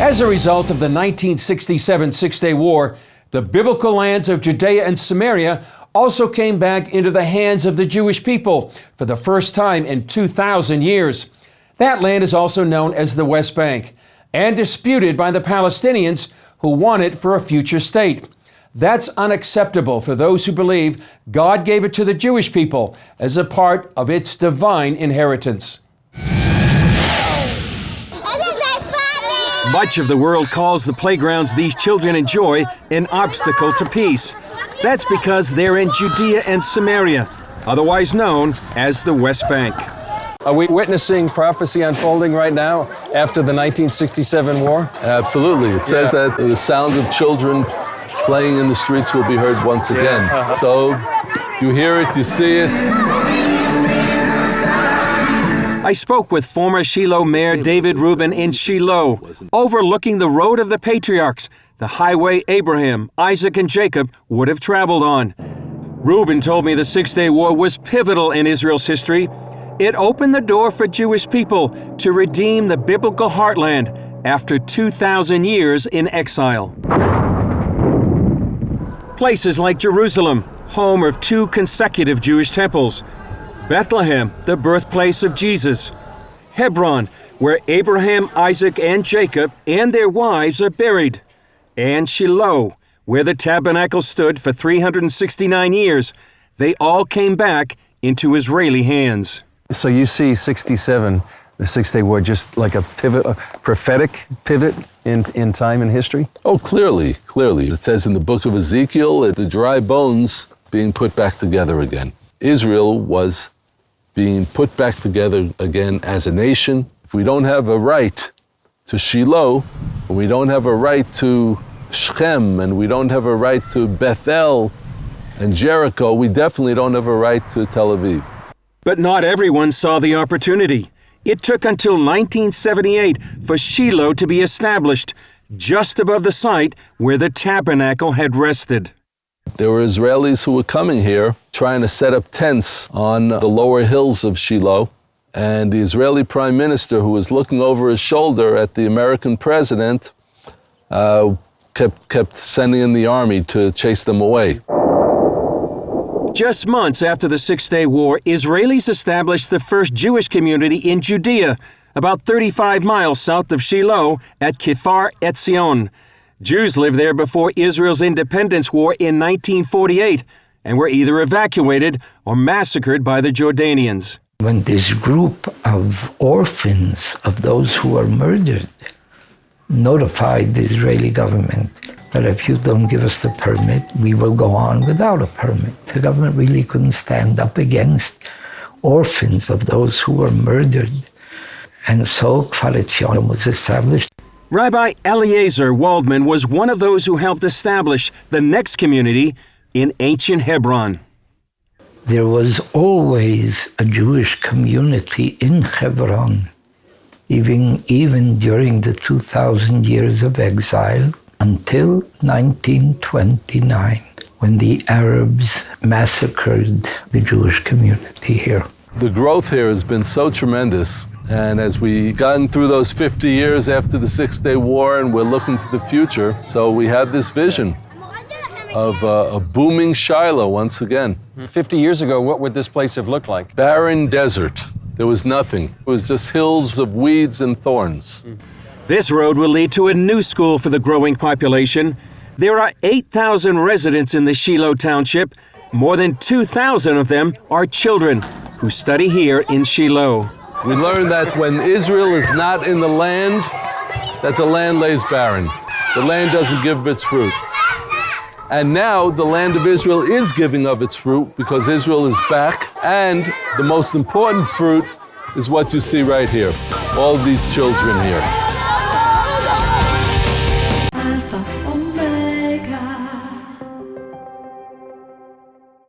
As a result of the 1967 Six-Day War, the biblical lands of Judea and Samaria also came back into the hands of the Jewish people for the first time in 2,000 years. That land is also known as the West Bank and disputed by the Palestinians who want it for a future state. That's unacceptable for those who believe God gave it to the Jewish people as a part of its divine inheritance. Much of the world calls the playgrounds these children enjoy an obstacle to peace. That's because they're in Judea and Samaria, otherwise known as the West Bank. Are we witnessing prophecy unfolding right now after the 1967 war? Absolutely. It says that the sound of children playing in the streets will be heard once again. So you hear it, you see it. I spoke with former Shiloh Mayor David Rubin in Shiloh, overlooking the road of the patriarchs, the highway Abraham, Isaac, and Jacob would have traveled on. Rubin told me the Six-Day War was pivotal in Israel's history. It opened the door for Jewish people to redeem the biblical heartland after 2,000 years in exile. Places like Jerusalem, home of 2 consecutive Jewish temples. Bethlehem, the birthplace of Jesus. Hebron, where Abraham, Isaac, and Jacob and their wives are buried. And Shiloh, where the tabernacle stood for 369 years. They all came back into Israeli hands. So you see 67, the Six-Day War, just like a pivot, a prophetic pivot in time and history? Oh, clearly. It says in the book of Ezekiel, the dry bones being put back together again. Israel was being put back together again as a nation. If we don't have a right to Shiloh, and we don't have a right to Shechem, and we don't have a right to Bethel and Jericho, we definitely don't have a right to Tel Aviv. But not everyone saw the opportunity. It took until 1978 for Shiloh to be established, just above the site where the tabernacle had rested. There were Israelis who were coming here trying to set up tents on the lower hills of Shiloh, and the Israeli prime minister, who was looking over his shoulder at the American president, kept sending in the army to chase them away. Just months after the Six-Day War, Israelis established the first Jewish community in Judea, about 35 miles south of Shiloh at Kfar Etzion. Jews lived there before Israel's independence war in 1948 and were either evacuated or massacred by the Jordanians. When this group of orphans of those who were murdered notified the Israeli government that if you don't give us the permit, we will go on without a permit. The government really couldn't stand up against orphans of those who were murdered. And so Kfar Etzion was established. Rabbi Eliezer Waldman was one of those who helped establish the next community in ancient Hebron. There was always a Jewish community in Hebron, even during the 2,000 years of exile, until 1929, when the Arabs massacred the Jewish community here. The growth here has been so tremendous. And as we gotten through those 50 years after the Six-Day War and we're looking to the future, so we have this vision of a booming Shiloh once again. 50 years ago, what would this place have looked like? Barren desert. There was nothing. It was just hills of weeds and thorns. This road will lead to a new school for the growing population. There are 8,000 residents in the Shiloh Township. More than 2,000 of them are children who study here in Shiloh. We learned that when Israel is not in the land, that the land lays barren. The land doesn't give its fruit. And now the land of Israel is giving of its fruit because Israel is back. And the most important fruit is what you see right here, all these children here.